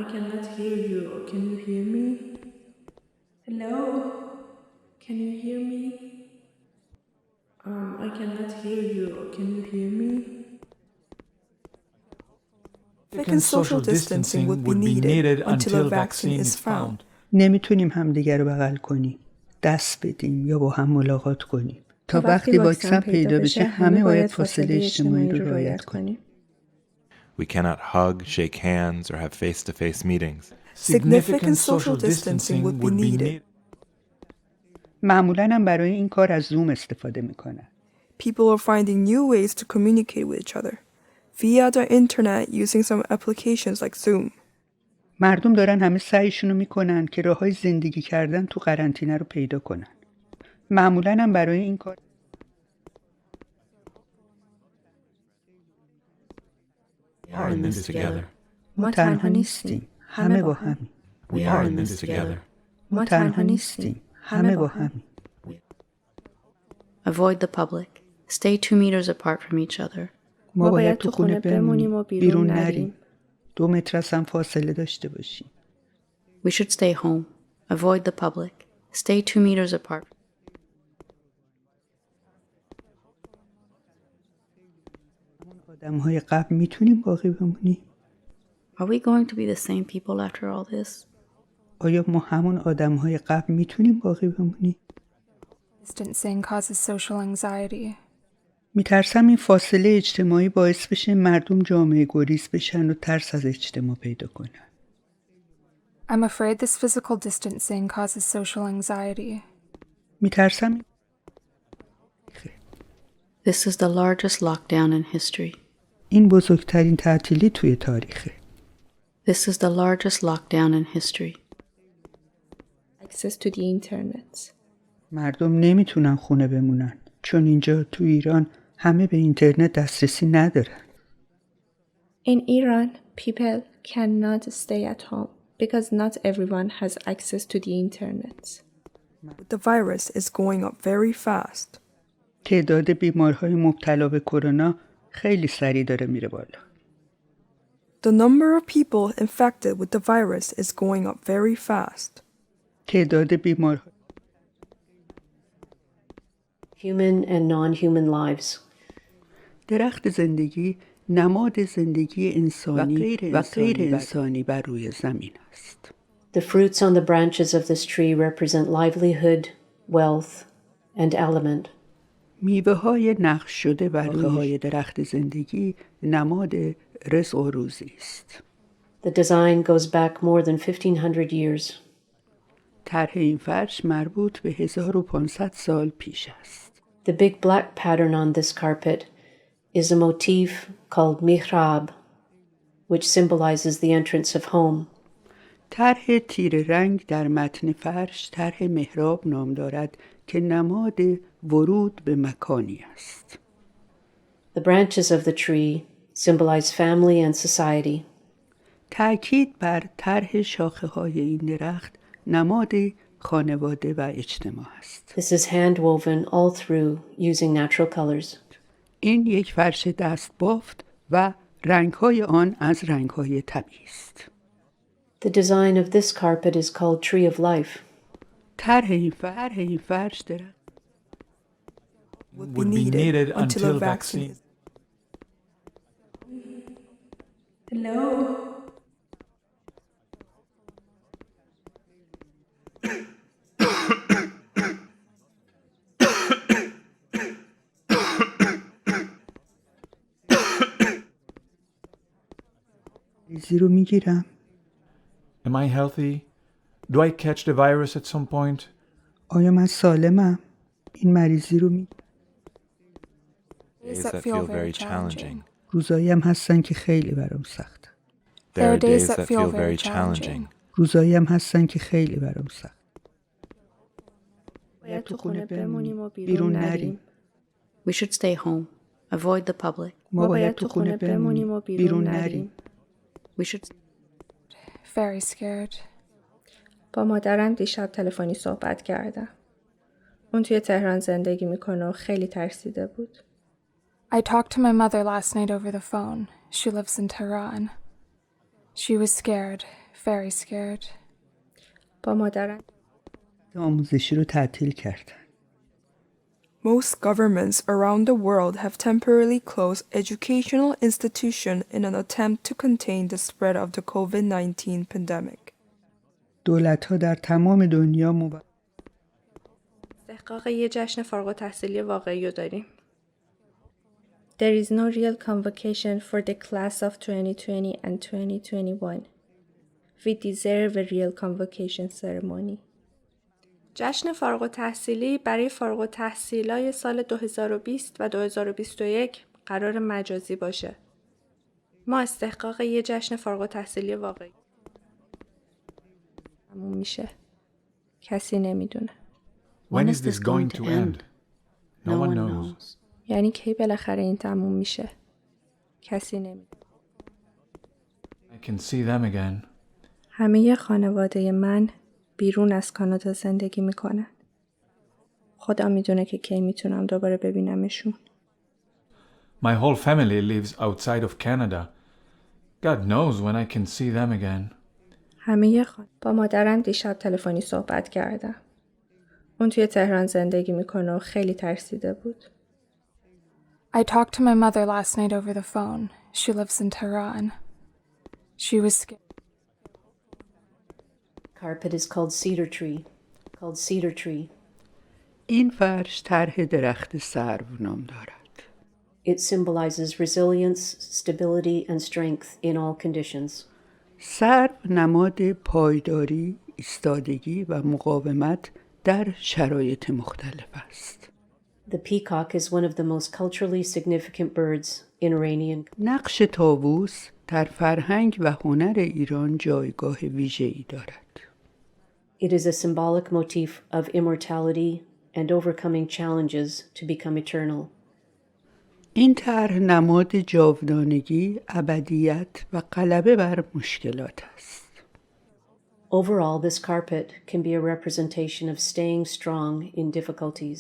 I cannot hear you. Can you hear me? Hello? Can you hear me? I cannot hear you. Can you hear me? Significant social distancing would be needed until a vaccine is found. نمیتونیم همدیگر رو بغل کنیم، دست بدیم یا با هم ملاقات کنیم. تا وقتی واکسن پیدا بشه همه باید فاصله اجتماعی رو رعایت کنیم. We cannot hug, shake hands, or have face-to-face meetings. Significant social distancing would be needed. معمولاً هم برای این کار از زوم استفاده میکنن. People are finding new ways to communicate with each other via the internet using some applications like Zoom. مردم دارن همه سعیشونو میکنن که راههای زندگی کردن تو قرنطینه رو پیدا کنن. معمولاً هم برای این کار ما تنها نیستیم، همه با همیم. ما تنها نیستیم، همه با همیم. Avoid the public. Stay 2 meters apart from each other. ما باید تو خونه بمونیم و بیرون نریم. 2 متر از هم فاصله داشته باشیم. We should stay home. Avoid the public. Stay 2 meters apart. آدم‌های قبل میتونیم باقی بمونیم؟ Are we going to be the same people after all this? آیا ما همون آدم‌های قبل میتونیم باقی بمونیم؟ Distancing causes social anxiety. میترسم این فاصله اجتماعی باعث بشه مردم جامعه گریز بشن و ترس از اجتماع پیدا کنن. I'm afraid this physical distancing causes social anxiety. میترسم This is the largest lockdown in history. این بزرگترین تعطیلی توی تاریخه. This is the largest lockdown in history. Access to the internet. مردم نمیتونن خونه بمونن چون اینجا تو ایران همه به اینترنت دسترسی ندارن. In Iran, people cannot stay at home because not everyone has access to the internet. The virus is going up very fast. تعداد بیمارهای مبتلا به کرونا خیلی سریع داره میره بالا. The number of people infected with the virus is going up very fast. تعداد بیمارهای Human and non-human lives. درخت زندگی نماد زندگی انسانی و غیر انسانی بر روی زمین است. The fruits on the branches of this tree represent livelihood, wealth, and element. میوه‌های نقش شده بر روی درخت زندگی نماد رزق و روزی است. The design goes back more than 1500 years. طرح این فرش مربوط به 1500 سال پیش است. The big black pattern on this carpet is a motif called mihrab, which symbolizes the entrance of home. طرح تیره رنگ در متن فرش طرح محراب نام دارد که نماد ورود به مکانی است. The branches of the tree symbolize family and society. تأکید بر طرح شاخه‌های این درخت نماد خانواده و اجتماع است. This is hand-woven all through using natural colors. این یک فرش دست بافت و رنگ‌های آن از رنگ‌های طبیعی است. The design of this carpet is called Tree of Life. طرح این فرش درخت Would be needed until a vaccine. Hello? ریزی رو میگیرم. Am I healthy? Do I catch the virus at some point? آیا من سالمم؟ این مریضی رو Days that feel very challenging. روزایی هم هستن که خیلی برام سخت. There are days that feel very challenging. روزایی هم هستن که خیلی برام سخت. باید تو خونه بمونیم و بیرون نریم. We should stay home. Avoid the public. ما باید تو خونه بمونیم و بیرون نریم. We should. Very scared. با مادرم دیشب تلفنی صحبت کردم. اون توی تهران زندگی میکنه و خیلی ترسیده بود. I talked to my mother last night over the phone. She lives in Tehran. She was scared, very scared. با مادرم آموزشی رو تعطیل کردن. Most governments around the world have temporarily closed educational institutions in an attempt to contain the spread of the COVID-19 pandemic. دولت‌ها در تمام دنیا استحقاق یه جشن فارغ التحصیلی واقعی رو داریم. There is no real convocation for the class of 2020 and 2021. We deserve a real convocation ceremony. جشن فارغ التحصیلی برای فارغ التحصیلای سال 2020 و 2021 قرار مجازی باشه. ما استحقاق یه جشن فارغ التحصیلی واقعی. تموم میشه. کسی نمیدونه. When is this going to end? No one knows. یعنی کی بالاخره این تموم میشه؟ کسی نمیدونه. I can see them again. همه خانواده من بیرون از کانادا زندگی میکنن. خدا میدونه که کی میتونم دوباره ببینمشون. My whole family lives outside of Canada. God knows when I can see them again. با motherم دیشب تلفنی صحبت کردم. اون توی تهران زندگی میکنه و خیلی ترسیده بود. I talked to my mother last night over the phone. She lives in Tehran. She was scared. Carpet is called cedar tree. این فرش طرح درخت سرو نام دارد. It symbolizes resilience, stability, and strength in all conditions. سرو نماد پایداری، ایستادگی و مقاومت در شرایط مختلف است. The peacock is one of the most culturally significant birds in Iranian. نقش طاووس در فرهنگ و هنر ایران جایگاه ویژه‌ای دارد. It is a symbolic motif of immortality and overcoming challenges to become eternal. این طرح نماد جاودانگی، ابدیت و غلبه بر مشکلات است. Overall, this carpet can be a representation of staying strong in difficulties.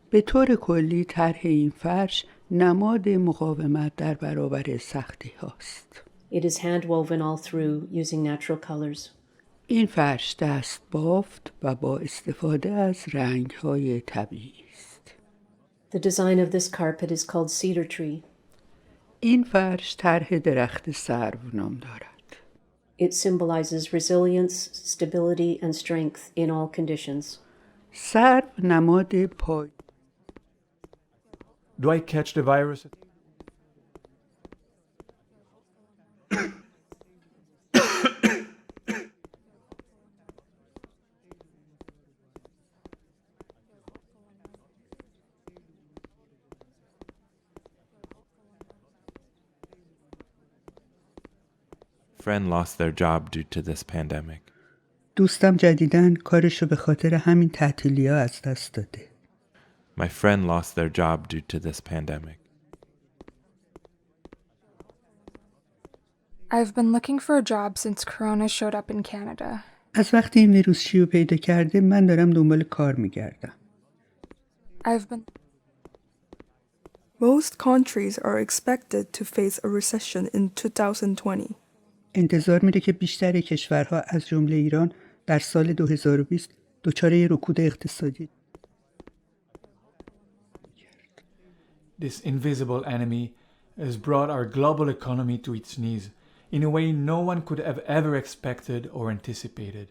به طور کلی طرح این فرش نماد مقاومت در برابر سختی هاست. It is hand-woven all through using natural colors. این فرش دست بافت و با استفاده از رنگ‌های طبیعی است. The design of this carpet is called cedar tree. این فرش طرح درخت سرو نام دارد. It symbolizes resilience, stability, and strength in all conditions. سرو نماد Do I catch the virus? Friend lost their job due to this pandemic. دوستم جدیداً کارشو به خاطر همین تعطیلی‌ها از دست داده. My friend lost their job due to this pandemic. I've been looking for a job since Corona showed up in Canada. از وقتی این ویروس شیوع پیدا کرده من دارم دنبال کار میگردم. Most countries are expected to face a recession in 2020. انتظار میره که بیشتر کشورها از جمله ایران در سال 2020 دچار رکود اقتصادی. This invisible enemy has brought our global economy to its knees in a way no one could have ever expected or anticipated.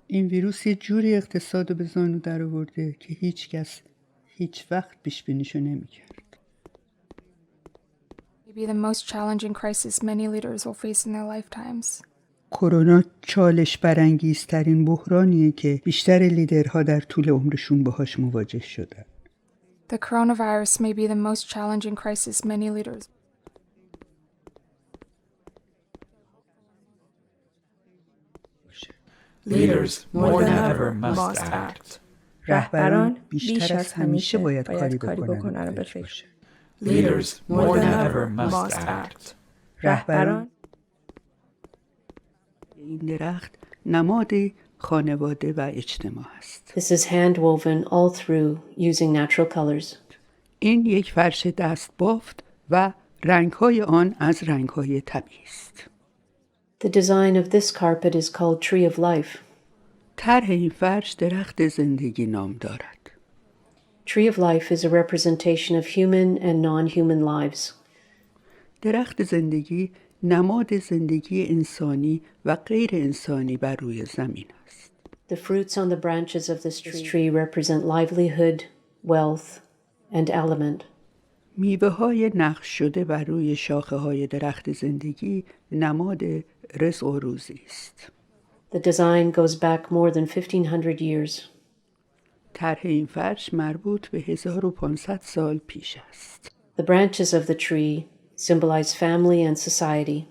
این ویروس یه جوری اقتصاد رو به زانو در آورده که هیچ کس هیچ وقت پیش بینیشو نمی‌کرد. Maybe the most challenging crisis many leaders will face in their lifetimes. کرونا چالش برانگیزترین بحرانیه که بیشتر لیدرها در طول عمرشون باهاش مواجه شدن. The coronavirus may be the most challenging crisis many leaders. Leaders more than ever must act. رهبران بیشتر از همیشه باید کاری بکنن و به فکر باشن. Leaders more than ever must act. رهبران این درخت نماد خانواده و اجتماع است. This is hand-woven all through using natural colors. این یک فرش دست بافت و رنگ‌های آن از رنگ‌های طبیعی است. The design of this carpet is called Tree of Life. طرح این فرش درخت زندگی نام دارد. Tree of Life is a representation of human and non-human lives. درخت زندگی نماد زندگی انسانی و غیر انسانی بر روی زمین است. The fruits on the branches of this tree represent livelihood, wealth, and element. میوه های نقش شده بر روی شاخه های درخت زندگی نماد رزق و روزی است. The design goes back more than 1500 years. طرح این فرش مربوط به 1500 سال پیش است. The branches of the tree symbolize family and society.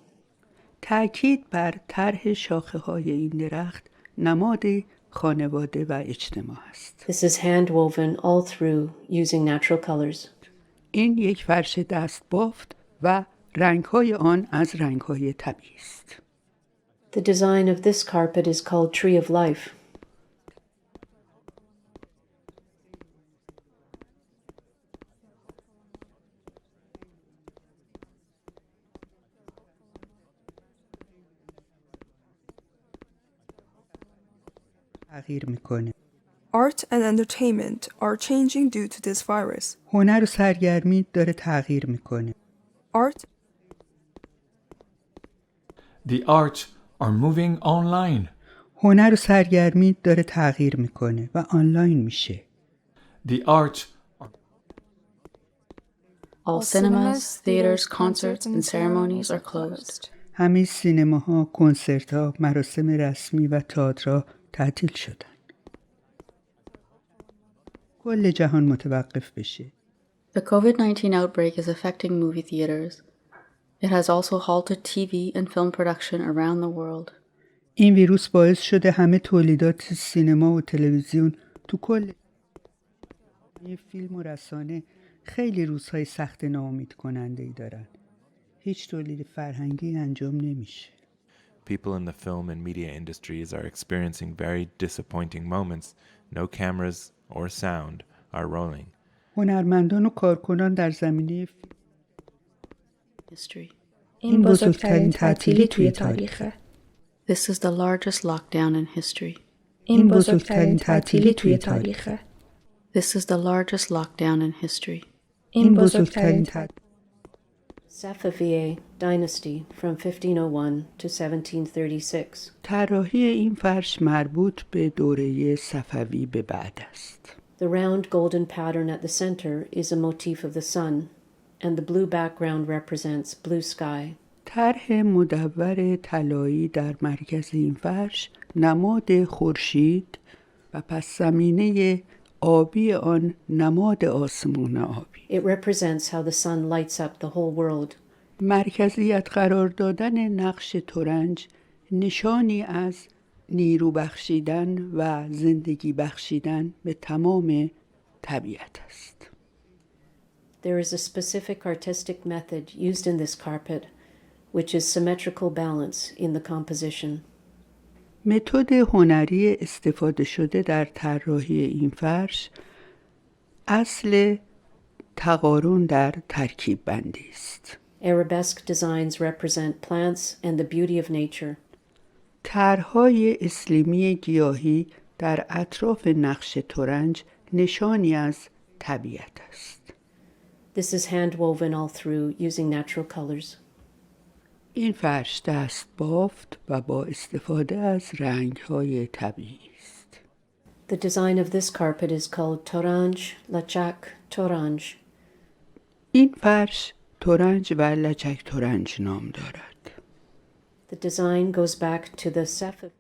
تأکید بر طرح شاخه های این درخت نماد خانواده و اجتماع است. This is hand-woven all through using natural colors. این یک فرش دست بافت و رنگ‌های آن از رنگ‌های طبیعی است. The design of this carpet is called Tree of Life. تغییر میکنه. Art and entertainment are changing due to this virus. هنر و سرگرمی داره تغییر میکنه. Art The arts are moving online. هنر و سرگرمی داره تغییر میکنه و آنلاین میشه. The arts are All cinemas, theaters, concerts, and ceremonies are closed. همه سینماها، کنسرت‌ها، مراسم رسمی و تئاترها تعطیل شدن. کل جهان متوقف بشه. The COVID-19 outbreak is affecting movie theaters. It has also halted TV and film production around the world. این ویروس باعث شده همه تولیدات سینما و تلویزیون تو کل فیلم و رسانه خیلی روزهای سخت ناامید کننده ای دارن. هیچ تولید فرهنگی انجام نمیشه. People in the film and media industries are experiencing very disappointing moments. No cameras or sound are rolling. هنرمندان و کارکنان در زمینه History. این بزرگترین تعطیلی توی تاریخه. This is the largest lockdown in history. این بزرگترین تعطیلی توی تاریخه. This is the largest lockdown in history. این بزرگترین تعطیلی. Safavieh dynasty from 1501 to 1736. طراحی این فرش مربوط به دوره صفوی به بعد است. The round golden pattern at the center is a motif of the sun, and the blue background represents blue sky. طرح مدور طلایی در مرکز این فرش نماد خورشید و پس زمینه آبی آن نماد آسمون آبی. It represents how the sun lights up the whole world. مرکزیت قرار دادن نقش ترنج نشانی از نیرو بخشیدن و زندگی بخشیدن به تمام طبیعت است. There is a specific artistic method used in this carpet, which is symmetrical balance in the composition. متد هنری استفاده شده در طراحی این فرش اصل تقارن در ترکیب بندی است. Arabesque designs represent plants and the beauty of nature. طرح‌های اسلیمی گیاهی در اطراف نقش ترنج نشانی از طبیعت است. This is hand-woven all through using natural colors. این فرش دست بافت و با استفاده از رنگ‌های طبیعی است. The design of this carpet is called Toranj Lachak Toranj. این فرش ترنج و لچک ترنج نام دارد. The design goes back to the Safavid.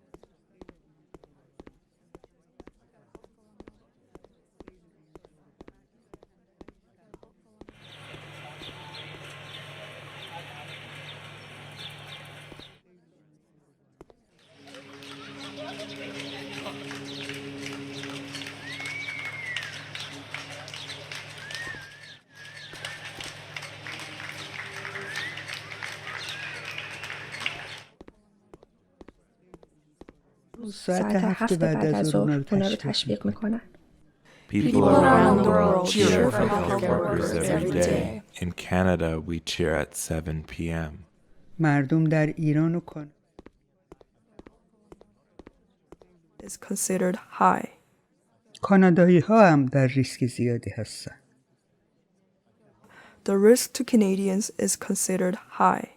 ساعت 7 بعد از ظهر اونا رو تشویق میکنن. People around the world cheer for health workers every day. In Canada, we cheer at 7 p.m. مردم در ایران و is considered high. کانادایی ها هم در ریسک زیادی هستن. The risk to Canadians is considered high.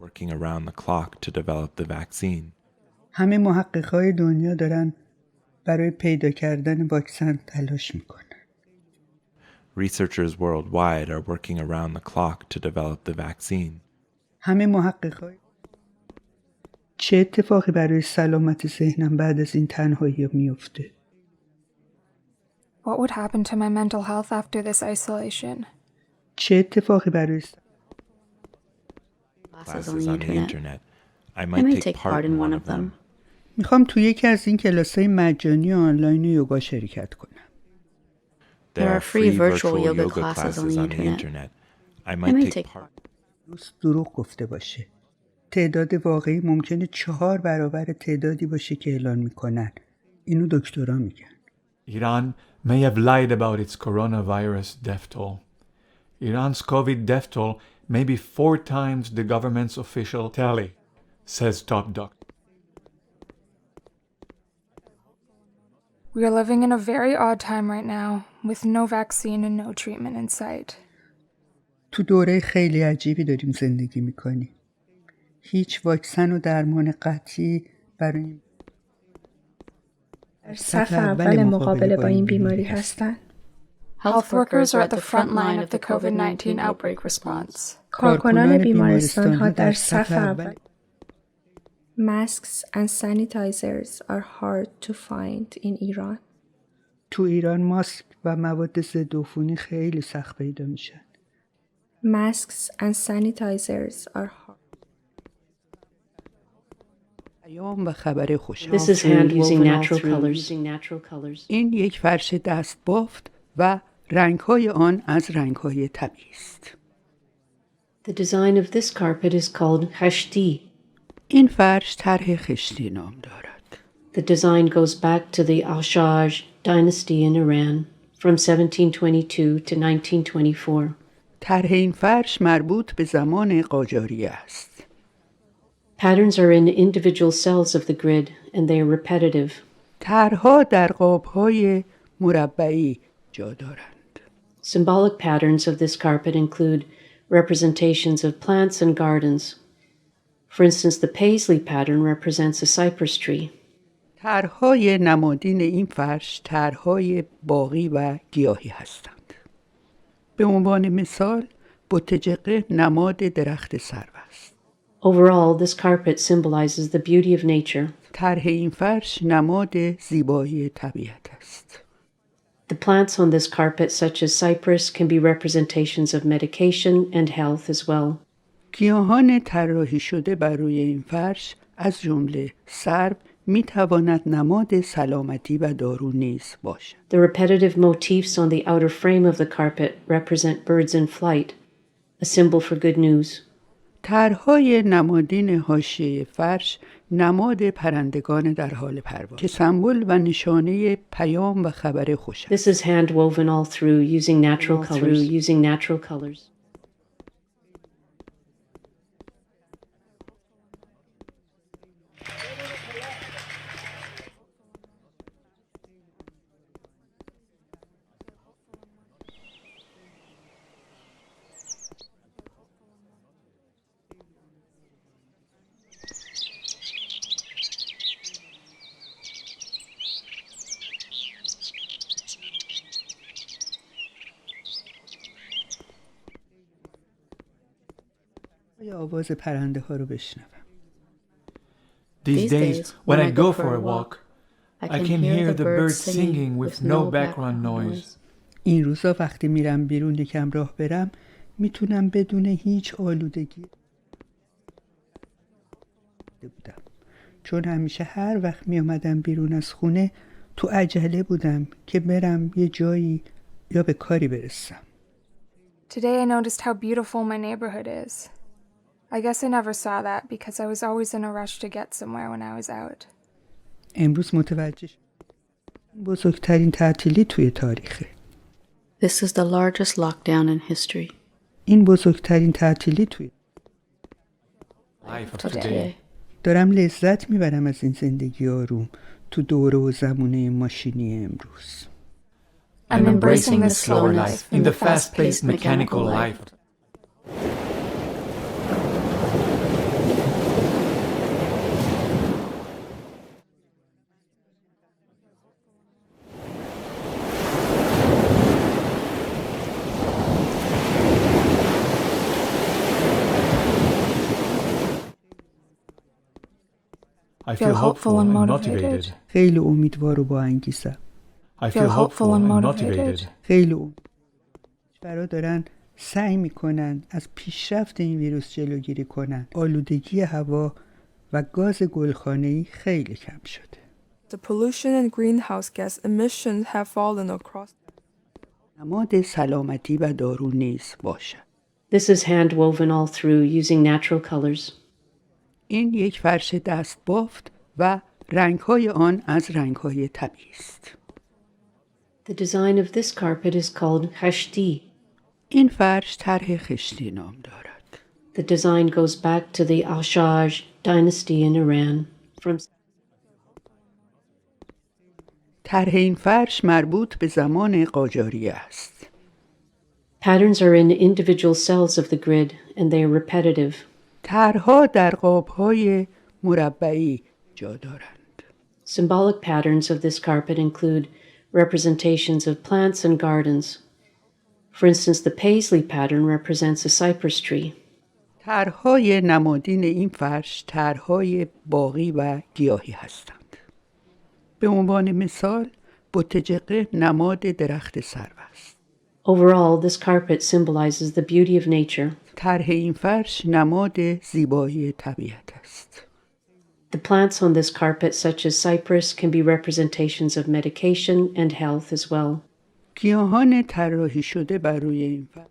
Working around the clock to develop the vaccine. همه محققای دنیا دارن برای پیدا کردن واکسن تلاش میکنن. Researchers worldwide are working around the clock to develop the vaccine. همه محققای چه اتفاقی برای سلامت ذهنم بعد از این تنهایی میفته؟ What would happen to my mental health after this isolation? چه اتفاقی برای Classes on the internet. I I might may take part in one of them. میخوام توی یکی از این کلاس‌های مجانی آنلاین یوگا شرکت کنم. There are free virtual yoga classes on the internet. I might take part. روز دروغ گفته باشه. تعداد واقعی ممکنه 4 برابر تعدادی باشه که اعلان میکنن. اینو دکترا میگن. Iran may have lied about its coronavirus death toll. Iran's COVID death toll may be 4 times the government's official tally, says top doctor. We are living in a very odd time right now, with no vaccine and no treatment in sight. تو دوره خیلی عجیبی داریم زندگی میکنیم. هیچ واکسن و درمان قطعی برای در صف اول مقابله با این بیماری هستند. Health workers are at the front line of the COVID-19 outbreak response. کارکنان بیمارستان ها در صف اول. Masks and sanitizers are hard to find in Iran. تو ایران ماسک و مواد ضد عفونی خیلی سخت پیدا میشن. Masks and sanitizers are hard. پیام و خبر خوش. This is hand using natural colors. این یک فرش دست بافت و رنگ‌های آن از رنگ‌های طبیعی است. The design of this carpet is called khashti. این فرش طرح خشتی نام دارد. The design goes back to the Ashaj dynasty in Iran from 1722 to 1924. طرح این فرش مربوط به زمان قاجاریه است. Patterns are in individual cells of the grid and they are repetitive. طرح‌ها در قاب‌های مربعی جا دارند. Symbolic patterns of this carpet include representations of plants and gardens. For instance, the paisley pattern represents a cypress tree. طرح‌های نمادین این فرش طرح‌های باغی و گیاهی هستند. به عنوان مثال، بوتجقه نماد درخت سرو است. Overall, this carpet symbolizes the beauty of nature. طرح این فرش نماد زیبایی طبیعت است. The plants on this carpet, such as cypress, can be representations of medication and health as well. گیاهان طراحی شده بر روی این فرش از جمله سرو می‌تواند نماد سلامتی و دارو نیز باشد. The repetitive motifs on the outer frame of the carpet represent birds in flight, a symbol for good news. طرح‌های نمادین حاشیه فرش نماد پرندگان در حال پرواز که سمبل و نشانه پیام و خبر خوش است. This is hand woven all through using natural colors. یا آواز پرنده ها رو بشنوم. These days, when I go for a walk, I can hear the birds singing with no background noise. این روزا وقتی میرم بیرون یکم راه برم میتونم بدون هیچ آلودگی بودم. چون همیشه هر وقت میامدم بیرون از خونه تو عجله بودم که برم یه جایی یا به کاری برسم. Today I noticed how beautiful my neighborhood is. I guess I never saw that because I was always in a rush to get somewhere when I was out. امروز متوجه شدم بزرگترین تعطیلی توی تاریخه. This is the largest lockdown in history. این بزرگترین تعطیلی توی Life of of today. today. دارم لذت میبرم از این زندگی آروم تو دوره و زمونه ماشینی امروز. I'm embracing the slower life in the fast-paced mechanical life. I feel hopeful and motivated. خیلی امیدوار و با انگیزم. I feel hopeful and motivated. خیلی کشورها دارن سعی میکنن از پیشرفت این ویروس جلوگیری کنن. آلودگی هوا و گاز گلخانه‌ای خیلی کم شده. The pollution and greenhouse gas emissions have fallen across. نماد سلامتی و دارو نیز باشد. This is hand-woven all through using natural colors. این یک فرش دست بافت و رنگ‌های آن از رنگ‌های طبیعی است. The design of this carpet is called khashti. این فرش طرح خشتی نام دارد. The design goes back to the Ashaj dynasty in Iran. طرح این فرش مربوط به زمان قاجاریه است. Patterns are in individual cells of the grid and they are repetitive. طرح‌ها در قاب‌های مربعی جا دارند. Symbolic patterns of this carpet include representations of plants and gardens. For instance, the paisley pattern represents a cypress tree. طرح‌های نمادین این فرش طرح‌های باغی و گیاهی هستند. به عنوان مثال، بوتجقه نماد درخت سرو است. Overall, this carpet symbolizes the beauty of nature. طرح این فرش نماد زیبایی طبیعت است. The plants on this carpet, such as cypress, can be representations of medication and health as well. گیاهان طراحی شده بر روی این فرش